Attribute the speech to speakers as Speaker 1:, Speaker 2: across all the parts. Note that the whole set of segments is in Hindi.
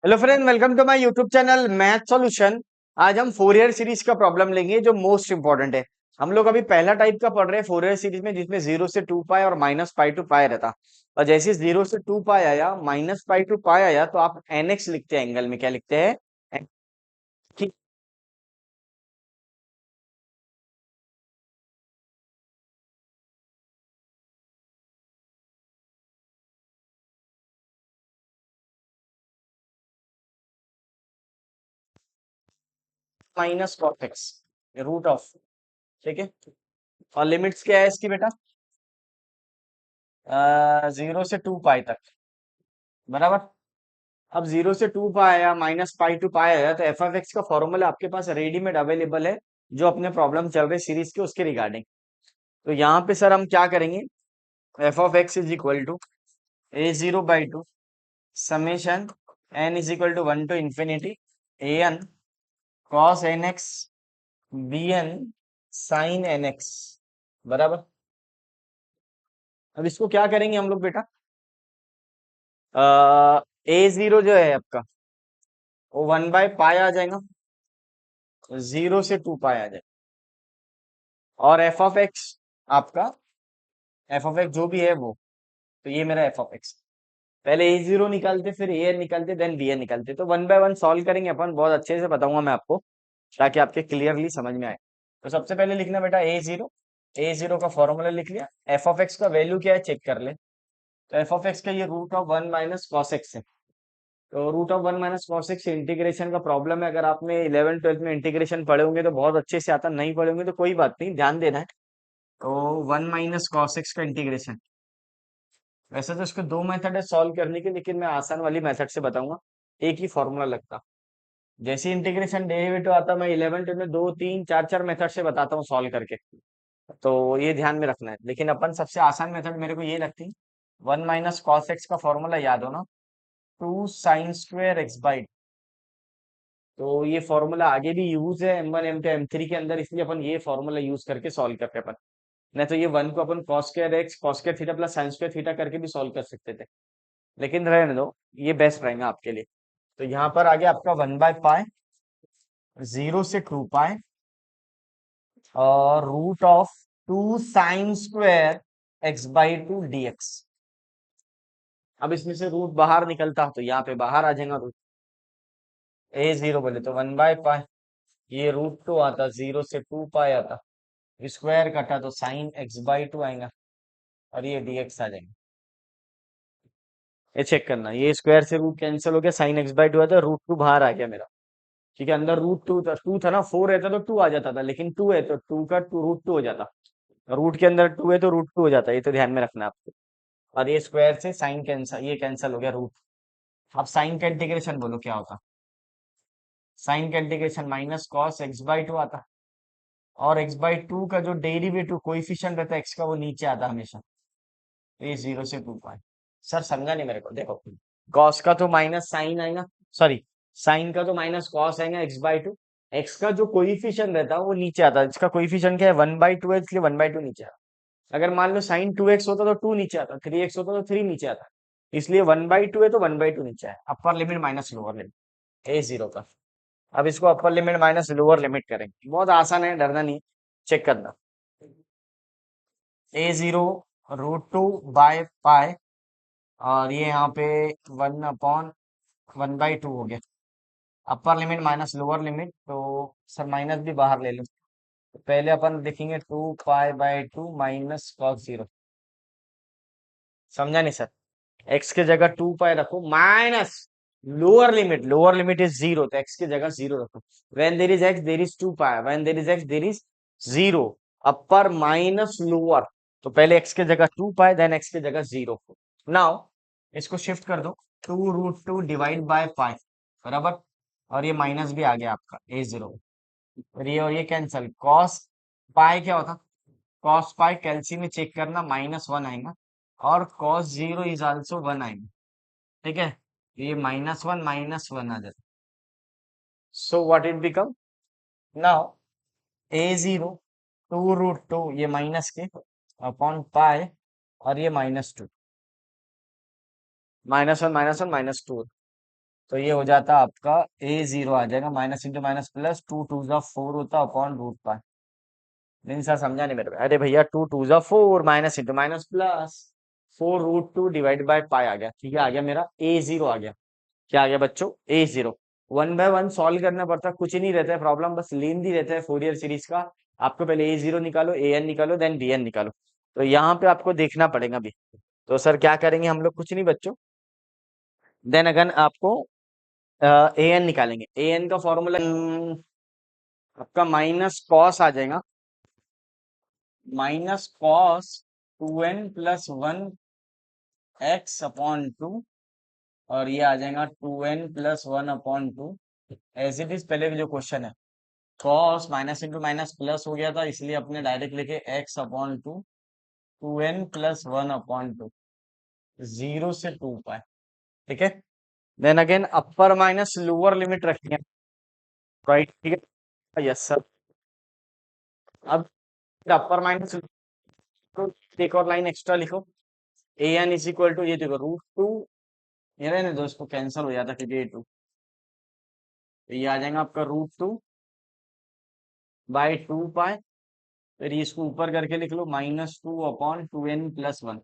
Speaker 1: Hello friend, welcome to my YouTube channel math solution. आज हम फोरियर सीरीज का प्रॉब्लम लेंगे जो मोस्ट इंपॉर्टेंट है। हम लोग अभी पहला टाइप का पढ़ रहे हैं फोरियर सीरीज में, जिसमें 0 से 2 पाई और -पाई टू पाई रहता। और जैसे 0 से 2 पाई आया, -पाई टू पाई आया, तो आप एनएक्स लिखते हैं। एंगल में क्या लिखते हैं? Minus cot X root of. ठीक है। और लिमिट्स क्या है इसकी बेटा? 0 से 2 पाई तक। बराबर। अब 0 से 2 पाई आया, -पाई टू पाई आया, तो एफ ऑफ एक्स का फॉर्मूला आपके पास रेडीमेड अवेलेबल है, जो अपने प्रॉब्लम चल रहे सीरीज के उसके रिगार्डिंग। तो यहाँ पे सर हम क्या करेंगे? F of X is equal to a0/2 summation n is equal to 1 to ∞ an cos nx bn sin nx। बराबर। अब इसको क्या करेंगे हम लोग बेटा? a0 जो है आपका, वो 1/पाई आ जाएगा, 0 से 2 पाई आ जाएगा। और एफ ऑफ एक्स आपका, एफ ऑफ एक्स जो भी है वो, तो ये मेरा एफ ऑफ एक्स। पहले a0 निकालते, फिर an निकालते, देन bn निकालते। तो 1/1 सॉल्व करेंगे अपन, बहुत अच्छे से बताऊंगा मैं आपको, ताकि आपके क्लियरली समझ में आए। तो सबसे पहले लिखना बेटा a0। a0 का फॉर्मूला लिख लिया। एफ ऑफ एक्स का वैल्यू क्या है चेक कर ले। तो एफ ऑफ एक्स का ये √1 माइनस कॉस एक्स है। तो √1 माइनस कॉस एक्स इंटीग्रेशन का प्रॉब्लम है। अगर आपने 11th 12th में इंटीग्रेशन पढ़े होंगे तो बहुत अच्छे से आता, नहीं पढ़े होंगे तो कोई बात नहीं, ध्यान देना है। तो 1 - cos x का इंटीग्रेशन। वैसे तो इसके दो मेथड है सॉल्व करने के, लेकिन मैं आसान वाली मेथड से बताऊंगा। एक ही फॉर्मूला लगता। जैसे इंटीग्रेशन डेरिवेटिव आता, मैं 11th में दो तीन चार चार मेथड से बताता हूँ सॉल्व करके। तो ये ध्यान में रखना है, लेकिन अपन सबसे आसान मेथड मेरे को ये लगती। 1 - cos x का फॉर्मूला याद हो ना? 2 sin² x/। तो ये फॉर्मूला आगे भी यूज है M1 M2 M3 के अंदर, इसलिए अपन ये फॉर्मूला यूज करके सॉल्व करते हैं अपन। नहीं तो ये वन को अपन cos² x cos² theta plus sin² theta करके भी सॉल्व कर सकते थे, लेकिन रहने दो, ये बेस्ट रहेगा आपके लिए। तो यहाँ पर आ गया आपका 1/पाई, 0 से 2 पाई, और √2 sin² x/2 dx। अब इसमें से रूट बाहर निकलता तो यहाँ पे बाहर आ जाएगा रूट। a0 बोले तो 1/पाई, ये √2 आता, 0 से 2 पाई आता, स्क्वायर कटा तो sin x/2 आएगा, और ये dx आ जाएगा। ये चेक करना, ये स्क्वायर से रूट कैंसिल हो गया, sin x/2 आता, √2 बाहर आ गया मेरा। ठीक है, अंदर √2 था ना, 4 रहता तो 2 आ जाता था, लेकिन 2 है तो 2 का 2 √2 हो जाता। रूट के अंदर 2 है तो √2 हो जाता है, ये तो ध्यान में रखना आपको। और ये स्क्वायर से साइन कैंसल, ये कैंसल हो गया रूट। अब साइन का इंटीग्रेशन बोलो क्या होता? साइन का इंटीग्रेशन -cos x/2 आता। और x/2 का जो डेरिवेटिव कोइफिशिएंट रहता है x का, वो नीचे आता हमेशा। तो ये 0 से 2 पाई। सर समझा नहीं मेरे को, देखो। कॉस का तो माइनस साइन आएगा, सॉरी, साइन का तो माइनस कॉस आएगा x/2। एक्स का जो कोइफिशिएंट रहता है वो नीचे आता है। इसका कोइफिशिएंट क्या है? 1/2 है, इसलिए 1/2 नीचे आता। अगर मान लो साइन 2x होता तो 2 नीचे आता, 3x होता तो 3 नीचे आता। इसलिए 1/2 है तो 1/2 नीचे है। Upper limit minus lower limit a0 का। अब इसको upper limit minus lower limit करेंगे, बहुत आसान है, डरना नहीं। चेक करना। a0 √2/पाई, और ये यहाँ पे 1/1/2 हो गया। Upper limit minus lower limit, तो सर माइनस भी बाहर ले लो। तो पहले अपन देखेंगे 2 पाई/2 -cos 0। समझा नहीं सर? एक्स की जगह 2 पाई रखो, माइनस लोअर लिमिट इज 0, तो एक्स की जगह 0 रखो। When there is x there is 2 pi, when there is x there is 0। Upper minus lower, तो पहले एक्स की जगह 2 पाई, देन एक्स की जगह 0। नाउ इसको शिफ्ट कर दो, 2 √2 डिवाइड बाय पाई। बराबर। और ये माइनस भी आ गया आपका a0। और ये कैंसल, कॉस पाई क्या होता? कॉस पाई कैल्सी में चेक करना, -1 आएगा। और cos 0 इज आल्सो 1 आएगा। ठीक है, तो ये -1 आ जाता। So what it become now? a0 2 √2, ये माइनस के, अपॉन पाई, और ये -2, -1 -1 -2। तो ये हो जाता आपका ए जीरो आ जाएगा, minus into minus plus, two two जा फोर होता अपॉन रूट पाई। नहीं सर समझा नहीं मेरे को, अरे भैया टू टू जा four, minus into minus plus, four root two divide by pi आ गया, ठीक है, आ गया मेरा ए जीरो आ गया। क्या आ गया बच्चों, A zero. One by one solve करना पड़ता, कुछ ही नहीं रहता है प्रॉब्लम, बस लेंदी रहता है फोरियर सीरीज का। आपको पहले ए जीरो निकालो, ए एन निकालो, देन बी एन निकालो। तो यहाँ पे आपको देखना पड़ेगा अभी। तो सर क्या करेंगे हम लोग, कुछ नहीं बच्चों, देन अगन आपको ए एन निकालेंगे। ए एन का फॉर्मूला आपका माइनस कॉस आ जाएगा, minus cos two n plus one x upon two, और ये आ जाएगा two n plus one upon two. As it is पहले भी जो क्वेश्चन है, cos minus into minus plus हो गया था, इसलिए अपने डायरेक्ट लिखे x upon two, two n plus one upon two, zero से टू पाए, ठीक है। Then again upper minus lower limit रखेंगे, राइट, ठीक है, यस सर। अब अपर माइनस, तो एक और लाइन एक्स्ट्रा लिखो, A N is equal to, ये देखो रूट टू, ये रहने दो, इसको कैंसिल हो जाता फिर ये टू, तो ये आ जाएगा आपका root two by two pi, फिर ये इसको ऊपर करके लिख लो minus two upon two n plus one.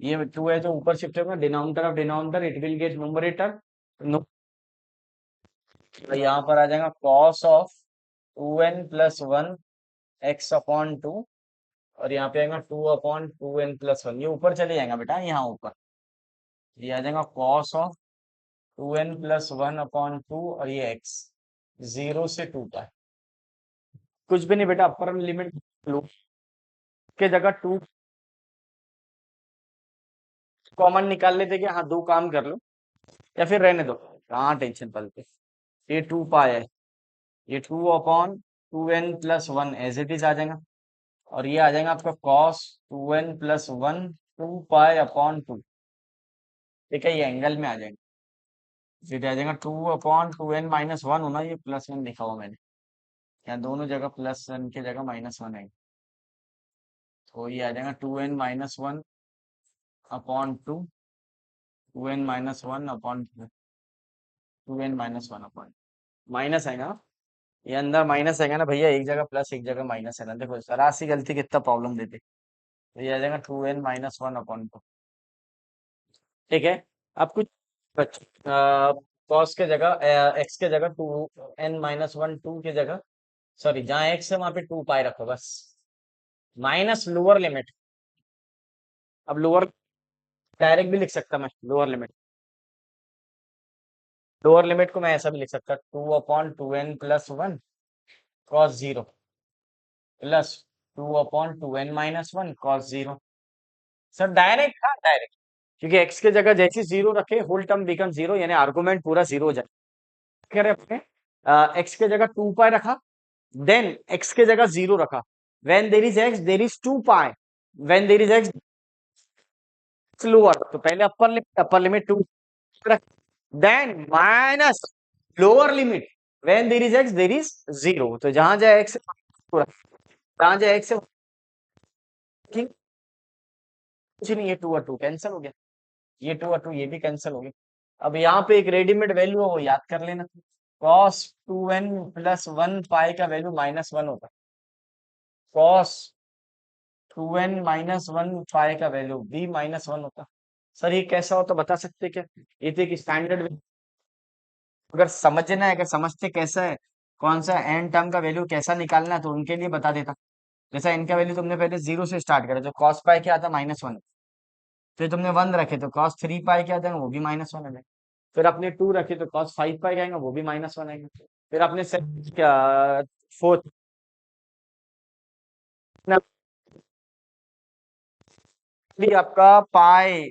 Speaker 1: ये टू है तो ऊपर शिफ्ट होगा, denominator of denominator it will get numerator, no, तो यहाँ पर आ जाएगा cos of two n plus one x upon two, और यहाँ पे आएगा two upon two n plus one, ये ऊपर चले जाएगा बेटा, यहाँ ऊपर ये आ जाएगा cos of two n plus one upon two, और ये एक्स, जीरो से टू का, कुछ भी नहीं बेटा, अपर लिमिट लो, के जगह टू कॉमन निकाल लेते कि हाँ दो काम कर लो, या फिर रहने दो, कहाँ टेंशन पलते, ये टू पाए है, ये two upon two n plus one as it is आ जाएगा, और ये आ जाएगा आपका cos two n plus one two pi upon two, ठीक है, ये एंगल में आ जाएगा, फिर आ जाएगा two upon two n minus one होना, ये प्लस वन लिखा हुआ मैंने, यहाँ दोनों जगह प्लस वन की जगह माइनस वन है, तो ये आ जाएगा two n minus one upon two, two n minus one upon two n minus one upon, minus आएगा, ये अंदर माइनस आएगा ना भैया, एक जगह प्लस एक जगह माइनस है ना, देखो सरासी गलती कितना प्रॉब्लम देते, तो ये आ जाएगा two n minus one upon two, ठीक है। अब कुछ कॉस के जगह, एक्स के जगह two n minus one, two की जगह, सॉरी जहाँ एक्स है वहां पे टू पाई रखो बस, माइनस लोअर लिमिट, अब लोअर डायरेक्ट भी लिख सकता मैं, लोअर लिमिट को मैं ऐसा भी लिख सकता, two upon two n plus one cos zero, plus two upon two n minus one cos zero. Sir direct, हाँ डायरेक्ट, क्योंकि एक्स के जगह जैसे जीरो रखे होल टर्म बिकम जीरो, यानी आर्गुमेंट पूरा जीरो हो जाए, करें अपने, एक्स के जगह टू पाई रखा, देन एक्स के जगह जीरो रखा, when there is x there is two pi, when there is x lower, तो पहले अपर लिमिट टू रख, then minus lower limit, when there is x there is zero, तो जहां जाए एक्स, जहां जाए एक्स, कुछ नहीं, ये टू और टू कैंसिल हो गया, ये टू और टू ये भी कैंसिल हो गया। अब यहाँ पे एक रेडीमेड वैल्यू है वो याद कर लेना, cos two n plus one pi का वैल्यू माइनस वन होता है, cos two n minus one pi का वैल्यू भी माइनस वन होता। सर ये कैसा होता बता सकते क्या, ये तो एक स्टैंडर्ड, अगर समझना है, अगर समझते कैसा है, कौन सा एन टर्म का वैल्यू कैसा निकालना है, तो उनके लिए बता देता। जैसा इनका वैल्यू तुमने पहले जीरो से स्टार्ट करा, तो कॉस पाई क्या आता माइनस वन, फिर तुमने वन रखे तो कॉस थ्री पाई क्या आ जाएगा, वो भी माइनस वन आ जाएगा, फिर अपने टू रखे तो कॉस फाइव पाई आएगा, वो भी माइनस वन आएगा, फिर अपने से क्या फोर्थ भी आपका pi,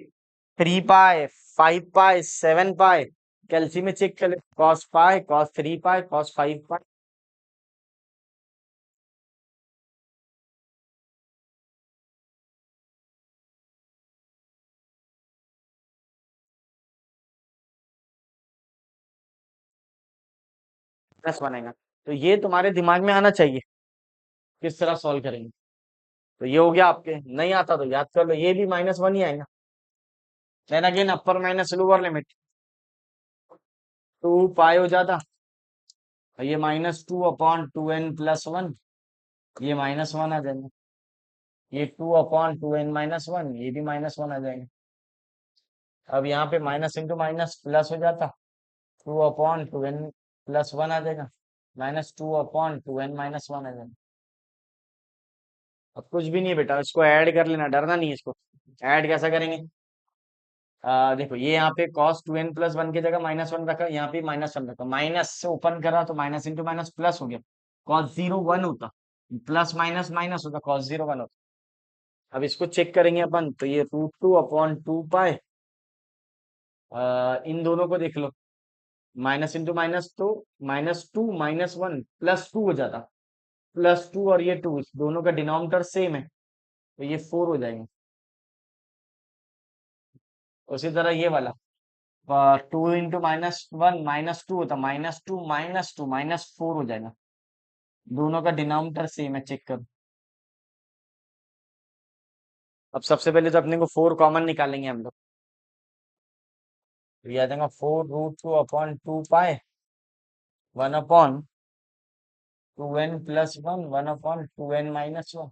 Speaker 1: three pi, five pi, seven pi, कैलसी में चेक कर ले, cos pi, cos three pi, cos five pi, plus one आएगा। तो ये तुम्हारे दिमाग में आना चाहिए, किस तरह सॉल्व करेंगे। तो ये हो गया, आपके नहीं आता तो याद कर लो, ये भी माइनस वन ही आएगा, then again upper minus lower limit, 2 pi हो जाता, और ये -2/2n+1, ये -1 आ जाएंगे। ये 2/2n-1, ये भी -1 आ जाएंगे। अब यहाँ पे माइनस इंटू माइनस प्लस हो जाता, 2/2n+1 आ जाएगा, -2/2n-1 आ जाएगा। अब कुछ भी नहीं है बेटा, इसको ऐड कर लेना, डरना नहीं है इसको। ऐड कैसा करेंगे? देखो ये यहाँ पे cos 2n+1 की जगह -1 रखा, यहाँ पे -1 रखा, माइनस से ओपन करा तो माइनस इंटू माइनस प्लस हो गया, cos 0 1 होता, प्लस माइनस माइनस होता, cos 0 1 होता। अब इसको चेक करेंगे अपन, तो ये √2/2 पाई, इन दोनों को देख लो, माइनस इंटू माइनस तो -2 -1 +2 हो जाता, +2 और ये 2 दोनों का डिनोमिनेटर सेम है, तो ये 4 हो जाएंगे। उसी तरह ये वाला 2 × -1 -2 होता, -2 -4 हो जाएगा, दोनों का डिनोमिनेटर सेम है, चेक करो। अब सबसे पहले तो अपने को 4 कॉमन निकालेंगे हम लोग, तो ये आ जाएगा 4√2/2 पाई 1/2n+1 1/2n-1,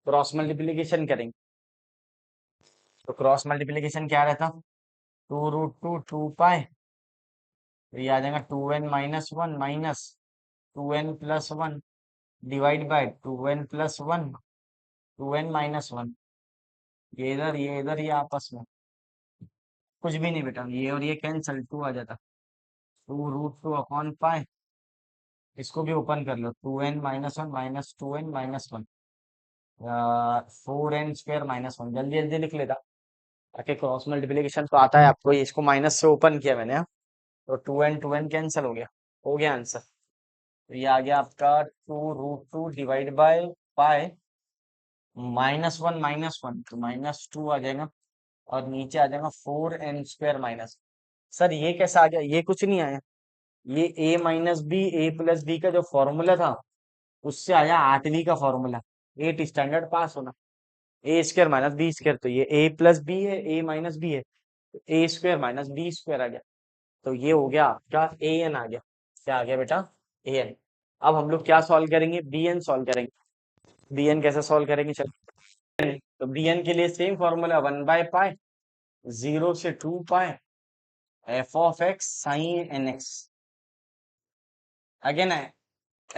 Speaker 1: क्रॉस मल्टीप्लीकेशन करेंगे, तो क्रॉस मल्टीप्लीकेशन क्या रहता, 2√2/2 पाई, तो ये आ जाएगा 2n-1 -2n+1 divide by 2n+1 2n-1, ये इधर ये आपस में कुछ भी नहीं बेटा, ये और ये कैंसल, 2 आ जाता, 2√2/पाई, इसको भी ओपन कर लो, 2n-1 -2n-1, 4n² -1, जल्दी जल्दी लिख लेता, ताकि क्रॉस मल्टीप्लीकेशन तो आता है आपको, ये इसको माइनस से ओपन किया मैंने, हाँ? तो 2n कैंसिल हो गया आंसर। तो ये आ गया आपका 2√2 डिवाइड बाय पाई -1 तो -2 आ जाएगा, और नीचे आ जाएगा 4n²-। सर ये कैसा आ गया, ये कुछ नहीं आया, ये a-b, a+b का जो फॉर्मूला था, उससे आया 8वीं का फॉर्मूला, 8 स्टैंडर्ड पास होना, a² - b², तो ये a+b है, a-b है, तो a² - b² आ गया, तो ये हो गया आपका an आ गया। क्या आ गया बेटा? an। अब हम लोग क्या सॉल्व करेंगे? bn सॉल्व करेंगे। bn कैसे सॉल्व करेंगे? चलो, तो bn के लिए सेम फॉर्मूला, 1/पाई 0 से 2 पाई f(x) sin nx। Again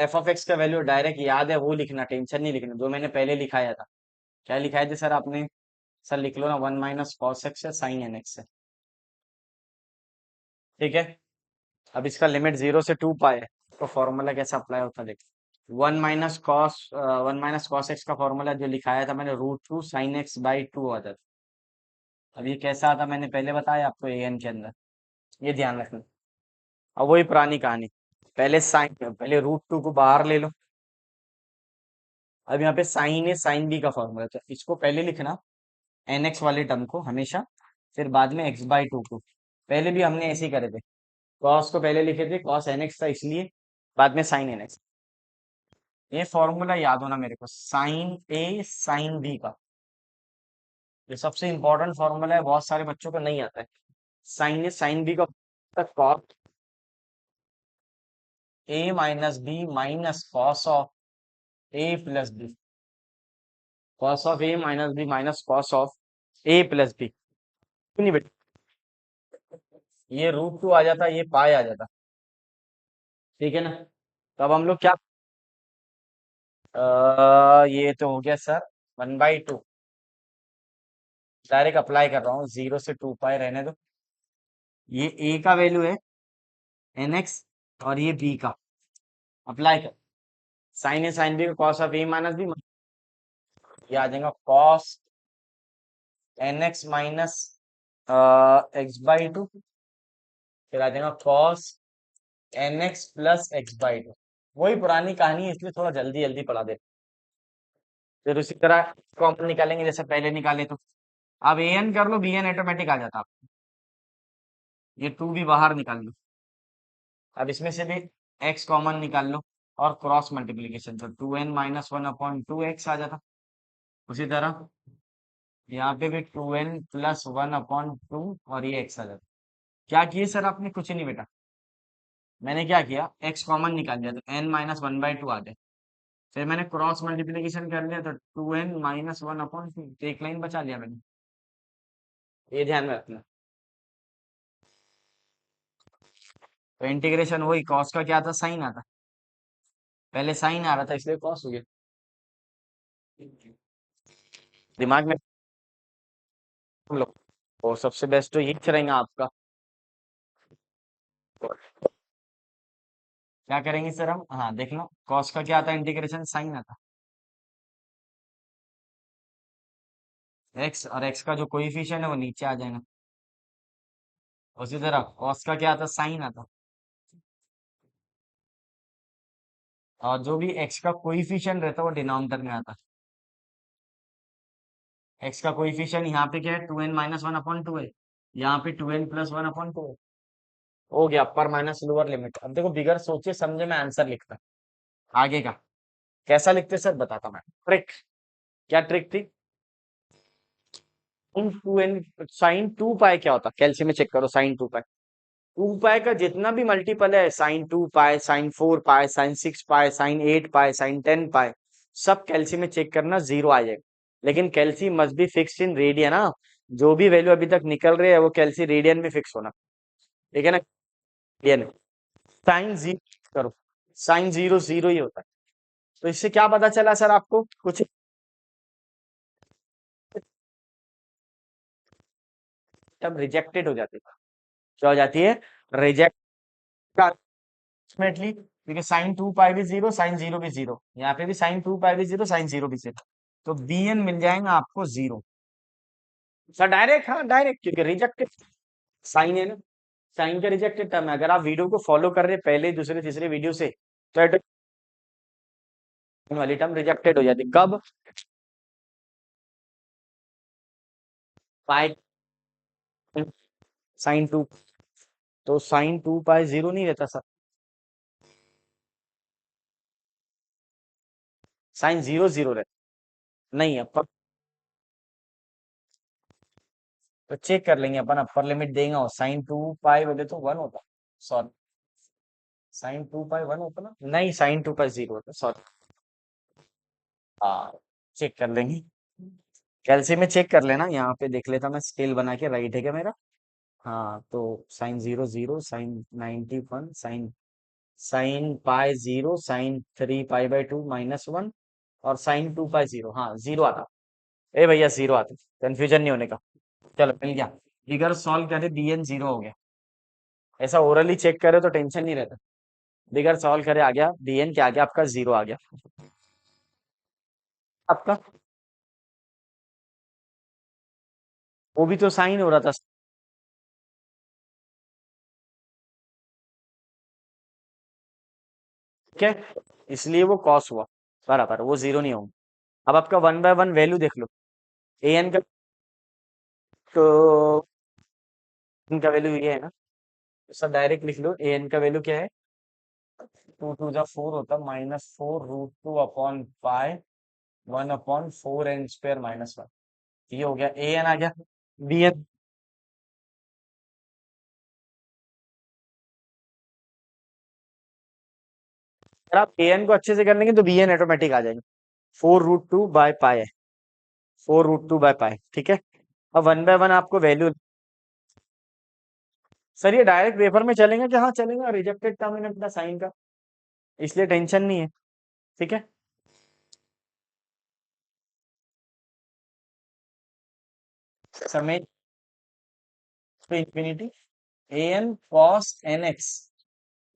Speaker 1: f(x) का वैल्यू डायरेक्ट याद है, वो लिखना, टेंशन नहीं लिखना, जो मैंने पहले लिखाया था। क्या लिखाया था सर आपने? सर लिख लो ना, 1 - cos x है, sin nx है, ठीक है। अब इसका लिमिट 0 से 2 पाई है, तो फॉर्मूला कैसे अप्लाई होता है देखो, 1 - cos x का फॉर्मूला जो लिखाया था मैंने, √2 sin x/2 आता था। अब ये कैसा आता मैंने पहले बताया आपको an के अंदर, ये ध्यान रखना। अब वही पुरानी कहानी, पहले √2 को बाहर ले लो। अब यहाँ पे साइन ए साइन बी का फॉर्मूला, तो इसको पहले लिखना, nx वाले टर्म को हमेशा, फिर बाद में x/2 को। पहले भी हमने ऐसे ही करे थे, कॉस को पहले लिखे थे, कॉस nx था इसलिए, बाद में साइन nx। ये फॉर्मूला याद होना मेरे को, साइन ए साइन बी का, ये सबसे इंपॉर्टेंट फॉर्मूला है, बहुत सारे बच्चों को नहीं आता है। साइन ए साइन बी का cos a - b - cos of a + b, cos of a - b - cos of a + b। नहीं बेटा, ये √2 आ जाता, ये पाई आ जाता, ठीक है ना। तो अब हम लोग क्या, ये तो हो गया सर 1/2, डायरेक्ट अप्लाई कर रहा हूँ, 0 से 2 पाई रहने दो। ये a का वैल्यू है nx, और ये b का, अप्लाई कर, साइन ए साइन बी का कॉस ऑफ a - b, ये आ जाएगा कॉस nx -x/2, फिर आ जाएगा कॉस nx + x/2। वही पुरानी कहानी है, इसलिए थोड़ा जल्दी जल्दी पढ़ा दे। फिर उसी तरह कॉमन निकालेंगे जैसे पहले निकाले, तो अब an कर लो, bn ऑटोमेटिक आ जाता, ये 2 भी बाहर निकाल लो। अब इसमें से भी x कॉमन निकाल लो, और क्रॉस मल्टीप्लीकेशन, तो 2n - 1/2x आ जाता। उसी तरह यहाँ पे भी 2n + 1/2, और ये x आ जाता। क्या किए सर आपने? कुछ नहीं बेटा, मैंने क्या किया, x कॉमन निकाल लिया तो n-1/2 आ गया। फिर मैंने क्रॉस मल्टीप्लीकेशन कर लिया तो 2n-1 अपॉन 2, एक लाइन बचा लिया मैंने। ये ध्यान में रखना। तो इंटीग्रेशन वही, कॉस का क्या था, साइन आता, पहले साइन आ रहा था इसलिए कॉस हो गया। दिमाग में हम लोग, और सबसे बेस्ट तो यही रहेगा आपका। क्या करेंगे सर हम? हाँ देख लो, कॉस का क्या आता है इंटीग्रेशन, साइन आता, एक्स, और एक्स का जो कोइफिशिएंट है वो नीचे आ जाएगा। उसी तरह कॉस का क्या आता, साइन आता, और जो भी एक्स का कोइफिशिएंट रहता है वो डिनोमिनेटर में आता। एक्स का कोइफिशिएंट यहाँ पे क्या है, 2n-1/2 है, यहाँ पे 2n+1/2 है। हो गया अपर माइनस लोअर लिमिट। अब देखो बिगर सोचे समझे मैं आंसर लिखता, आगे का कैसा लिखते सर बताता मैं। ट्रिक, क्या ट्रिक थी? साइन 2 पाई क्या होता, कैलसी में चेक करो, साइन 2 पाई, 2 पाई का जितना भी मल्टीपल है, sine 2 pi, sine 4 pi, sine 6 pi, sine 8 pi, sine 10 pi, सब कैलसी में चेक करना, जीरो आ जाएगा। लेकिन कैलसी must be fixed in radian, ना जो भी वैल्यू अभी तक निकल रही है वो कैलसी रेडियन में फिक्स होना, ठीक है ना, रेडियन। साइन जीरो करो, साइन जीरो जीरो ही होता है। तो इससे क्या पता चला सर आपको कुछ? तब रिजेक्टेड हो जाती है, क्या हो जाती है, रिजेक्ट, अल्टीमेटली, क्योंकि साइन 2 पाई भी जीरो, साइन जीरो भी जीरो, यहाँ पे भी साइन 2 पाई भी जीरो, साइन जीरो भी जीरो, तो बी एन मिल जाएगा आपको जीरो। सर डायरेक्ट, हाँ डायरेक्ट, क्योंकि रिजेक्टेड साइन है ना, साइन का रिजेक्टेड टर्म है। अगर आप वीडियो को फॉलो कर रहे हैं पहले दूसरे तीसरे वीडियो से, तो वाली टर्म रिजेक्टेड हो जाती, कब? पाई, साइन 2, तो साइन 2 पाई जीरो नहीं रहता सर, साइन जीरो जीरो रहता, नहीं अपर, तो चेक कर लेंगे अपन, अपर लिमिट देंगे और साइन 2 पाई बोले तो 1 होता, सॉरी, साइन 2 पाई 1 होता ना, नहीं साइन 2 पाई जीरो होता, सॉरी। हाँ चेक कर लेंगे, कैल्सी में चेक कर लेना, यहाँ पे देख लेता मैं स्केल बना के, राइट है क्या मेरा? हाँ तो sine 0 0, sine 91, sine, sine pi 0, sine 3 पाई/2 -1, और साइन 2 पाई जीरो, हाँ जीरो आता, ए भैया जीरो आता, कंफ्यूजन नहीं होने का। चलो मिल गया, फिगर सॉल्व करे बी एन जीरो हो गया, ऐसा ओरली चेक करे तो टेंशन नहीं रहता। फिगर सॉल्व करे आ गया बी एन, क्या आ गया आपका, जीरो आ गया आपका। वो भी तो साइन हो रहा था, ठीक है, इसलिए वो कॉस हुआ, बराबर, वो जीरो नहीं होगा। अब आपका 1/1 वैल्यू देख लो, ए एन का, तो इनका वैल्यू ये है ना, तो सब डायरेक्ट लिख लो, ए एन का वैल्यू क्या है, 2 2 जा 4 होता, -4√2/पाई 1/4n² -1, ये हो गया, ए एन आ गया। बी एन, अगर आप ए एन को अच्छे से कर लेंगे तो बी एन ऑटोमेटिक आ जाएंगे, 4√2/पाई है, 4√2/पाई, ठीक है। अब 1/1 आपको वैल्यू, सर ये डायरेक्ट पेपर में चलेगा कि, हाँ चलेगा, रिजेक्टेड टर्म है अपना साइन का, इसलिए टेंशन नहीं है, ठीक है। समय to infinity, a n cos n x,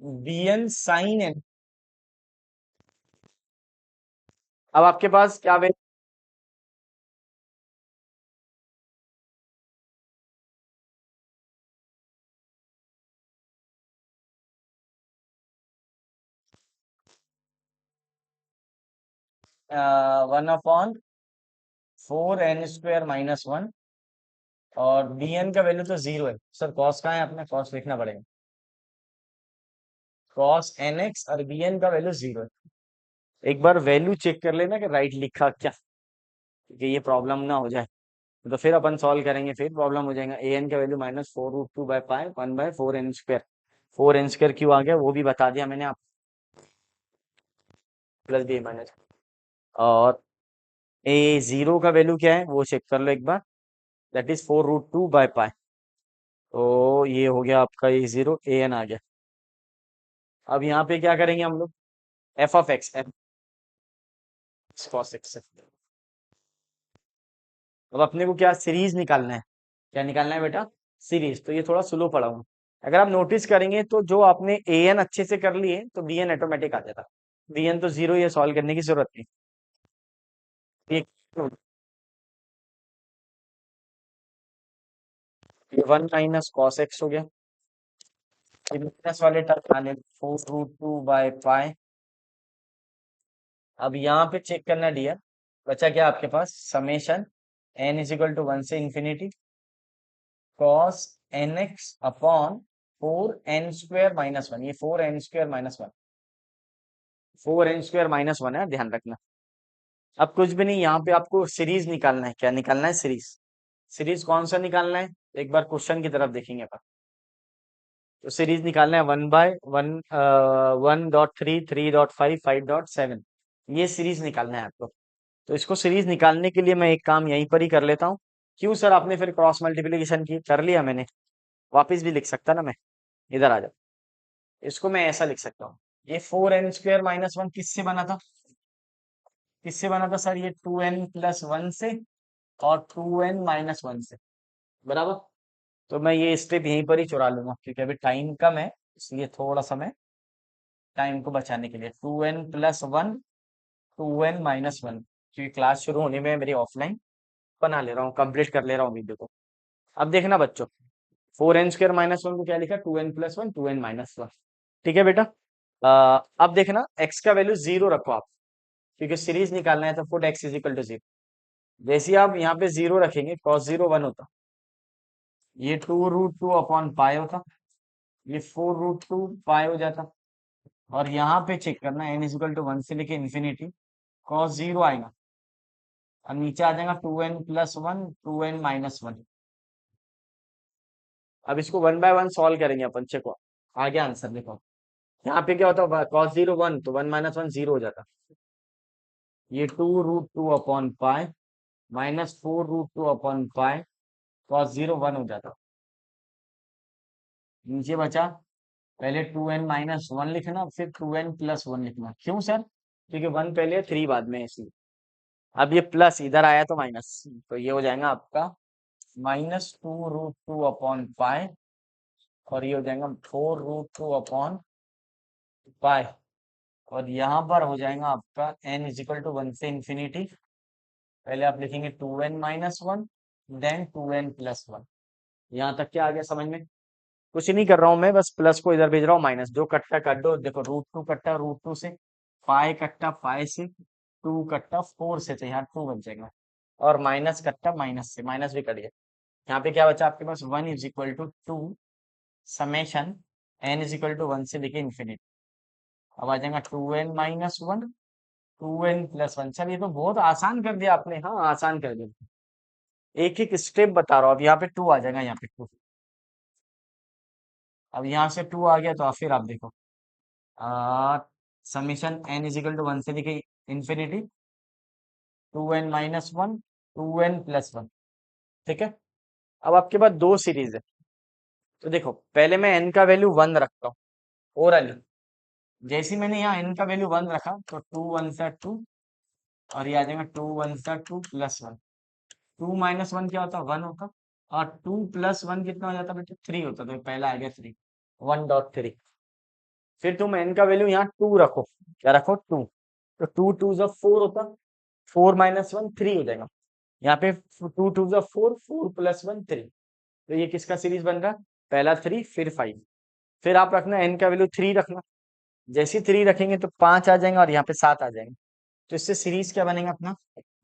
Speaker 1: b n sine n. अब आपके पास क्या, 1/4n² -1, और बी एन का वैल्यू तो जीरो है सर, कॉस कहाँ है, अपना कॉस लिखना पड़ेगा, कॉस एन एक्स, और बी एन का वैल्यू जीरो है। एक बार वैल्यू चेक कर लेना कि राइट लिखा क्या, क्योंकि ये प्रॉब्लम ना हो जाए। तो फिर अपन सॉल्व करेंगे, फिर प्रॉब्लम हो जाएगा। ए एन का वैल्यू -4√2/π 1/4n²। 4n² क्यों आ गया वो भी बता दिया मैंने आप, प्लस बी माइनस। और ए जीरो का वैल्यू क्या है वो चेक कर लो एक बार, दैट इज 4√2/π। तो ये हो गया आपका ए जीरो, ए एन आ गया। अब यहाँ पे क्या करेंगे हम लोग, F of x, F cos x. अब अपने को क्या सीरीज निकालना है, क्या निकालना है बेटा, सीरीज। तो ये थोड़ा स्लो पढ़ा हूँ। अगर आप नोटिस करेंगे तो जो आपने ए एन अच्छे से कर लिए तो बी एन ऑटोमेटिक आ जाता। बी एन तो जीरो, ये सॉल्व करने की जरूरत नहीं। ये 1 - cos x हो गया। ये माइनस वाले टर्म आने 4√2/π। अब यहाँ पे चेक करना डियर, बचा क्या आपके पास, समेशन n = 1 से infinity cos nx upon 4n² - 1। ये 4n² - 1, 4n² - 1 है, ध्यान रखना। अब कुछ भी नहीं, यहाँ पे आपको सीरीज निकालना है। क्या निकालना है, सीरीज। सीरीज कौन सा निकालना है, एक बार क्वेश्चन की तरफ देखेंगे अपन। तो सीरीज निकालना है 1/1, 1.3, 3.5, 5.7। ये सीरीज निकालना है आपको। तो इसको सीरीज निकालने के लिए मैं एक काम यहीं पर ही कर लेता हूँ। क्यों सर, आपने फिर क्रॉस मल्टीप्लीकेशन की, कर लिया मैंने, वापिस भी लिख सकता ना मैं। इधर आ जाओ, इसको मैं ऐसा लिख सकता हूँ। ये 4n² - 1 किससे बना था, किससे बना था सर, ये 2n+1 से और 2n - 1 से, बराबर। तो मैं ये स्टेप यहीं पर ही चुरा लूंगा, क्योंकि अभी टाइम कम है, इसलिए थोड़ा सा मैं टाइम को बचाने के लिए 2n+1, 2n - 1, क्योंकि क्लास शुरू होने में मेरी ऑफलाइन बना ले रहा हूँ, कंप्लीट कर ले रहा हूँ वीडियो को। अब देखना बच्चों, 4n² - 1 को क्या लिखा, 2n+1, 2n - 1। ठीक है बेटा। अब देखना एक्स का वैल्यू जीरो रखो आप, क्योंकि सीरीज निकालना है तो पुट x = 0। जैसे ही आप यहाँ पे जीरो रखेंगे cos 0 1 होता, ये 2√2/π होता, ये 4√2π हो जाता। और यहाँ पे चेक करना n = 1 से लेके इंफिनिटी, cos 0 आएगा और नीचे आ जाएगा 2n+1, 2n - 1। अब इसको 1/1 सॉल्व करेंगे अपन, चेको आ गया आंसर। देखो यहाँ पे क्या होता है, cos 0 1, तो 1 - 1 0 हो जाता। ये 2√2/π -4√2/π, cos 0 1 हो जाता। नीचे बचा, पहले 2n - 1 लिखना, फिर 2n+1 लिखना। क्यों सर, क्योंकि 1 पहले 3 बाद में है, इसलिए। अब ये प्लस इधर आया तो माइनस, तो ये हो जाएगा आपका -2√2/π, और ये हो जाएगा 4√2/π। और यहाँ पर हो जाएगा आपका n = 1 से इंफिनिटी। पहले आप लिखेंगे 2n - 1, देन 2n+1। यहाँ तक क्या आ गया समझ में। कुछ नहीं कर रहा हूँ मैं, बस प्लस को इधर भेज रहा हूँ, माइनस जो कट्टा काट दो। देखो √2 कट्टा √2 से, पाई कट्टा पाई से, 2 कट्टा 4 से, तो यहाँ 2 बच जाएगा। और माइनस कट्टा माइनस से, माइनस भी कट गया। यहाँ पे क्या बचा आपके पास, 1 = 2 समेशन n = 1 से लेके इंफिनिटी। अब आ जाएगा 2n - 1, 2n+1। चल ये तो बहुत आसान कर दिया आपने, हाँ आसान कर दिया। एक एक स्टेप बता रहा हूँ। अब यहाँ पे 2 आ जाएगा, यहाँ पे 2। अब यहाँ से 2 आ गया, तो फिर आप देखो, समीशन n = 1 से लेके इंफिनिटी, 2n - 1, 2n+1। ठीक है। अब आपके पास दो सीरीज है, तो देखो पहले मैं n का वैल्यू 1 रखता हूँ ओरली। जैसे ही मैंने यहाँ n का वैल्यू 1 रखा, तो 2 1 सा 2, और ये आ जाएगा 2 1 सा 2 +1। 2 - 1 क्या होता, 1 होता। और 2+1 कितना हो जाता बेटा, 3 होता। तो पहला आ गया 3, 1.3। फिर तुम n का वैल्यू यहाँ 2 रखो, क्या रखो, 2। तो 2 2 ज़ा 4 होता, 4 - 1 3 हो जाएगा। यहाँ पे 2 2 ज़ा 4, 4+1 3। तो ये किसका सीरीज बन रहा है, पहला 3 फिर 5। फिर आप रखना n का वैल्यू 3 रखना। जैसे ही 3 रखेंगे तो 5 आ जाएगा, और यहाँ पे 7 आ जाएंगे। तो इससे सीरीज क्या बनेगा अपना,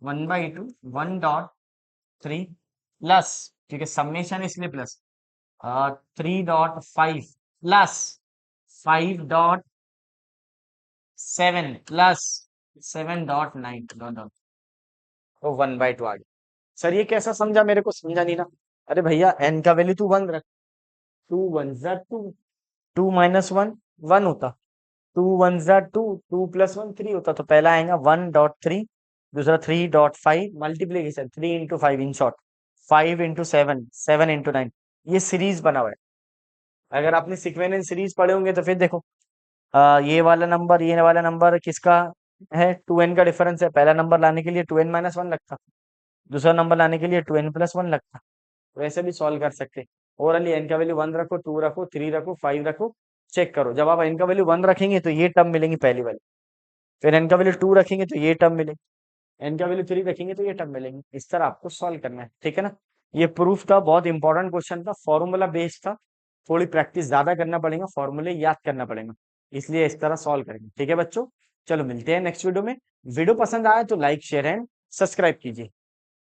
Speaker 1: 1/2, 1.3 प्लस, क्योंकि समेशन इसलिए plus, 3.5 plus 5.7 plus 7.9 dot dot, तो 1/2 आ गया। सर ये कैसा समझा, मेरे को समझा नहीं ना। अरे भैया एन का वैल्यू तू वन रख, टू वन जा two, two minus one one होता, टू वन जा two, two plus one three होता, तो पहला आएगा 1.3, दूसरा 3.5 multiplication 3 into 5, in short 5 into 7, 7 into 9। ये सीरीज बना हुआ है। अगर आपने सीक्वेंस सीरीज पढ़े होंगे तो फिर देखो, ये वाला नंबर किसका है, 2n का डिफरेंस है, पहला नंबर लाने के लिए 2n-1 लगता, दूसरा नंबर लाने के लिए 2n+1 लगता। तो ऐसे भी सॉल्व कर सकते हैं। ओरली एन का वैल्यू वन रखो, टू रखो, थ्री रखो, फाइव रखो, चेक करो। जब आप एन का वैल्यू वन रखेंगे तो ये टर्म मिलेंगी पहली वाली, फिर एन का वैल्यू टू रखेंगे तो ये टर्म मिलेगी, एन का वैल्यू थ्री रखेंगे तो ये टर्म मिलेंगी। इस तरह आपको सॉल्व करना है, ठीक है ना। ये प्रूफ था, बहुत इंपॉर्टेंट क्वेश्चन था, फॉर्मूला बेस्ड था, थोड़ी प्रैक्टिस ज्यादा करना पड़ेगा, फॉर्मूले याद करना पड़ेगा, इसलिए इस तरह सॉल्व करेंगे, ठीक है बच्चों। चलो मिलते हैं नेक्स्ट वीडियो में। वीडियो पसंद आया तो लाइक शेयर एंड सब्सक्राइब कीजिए।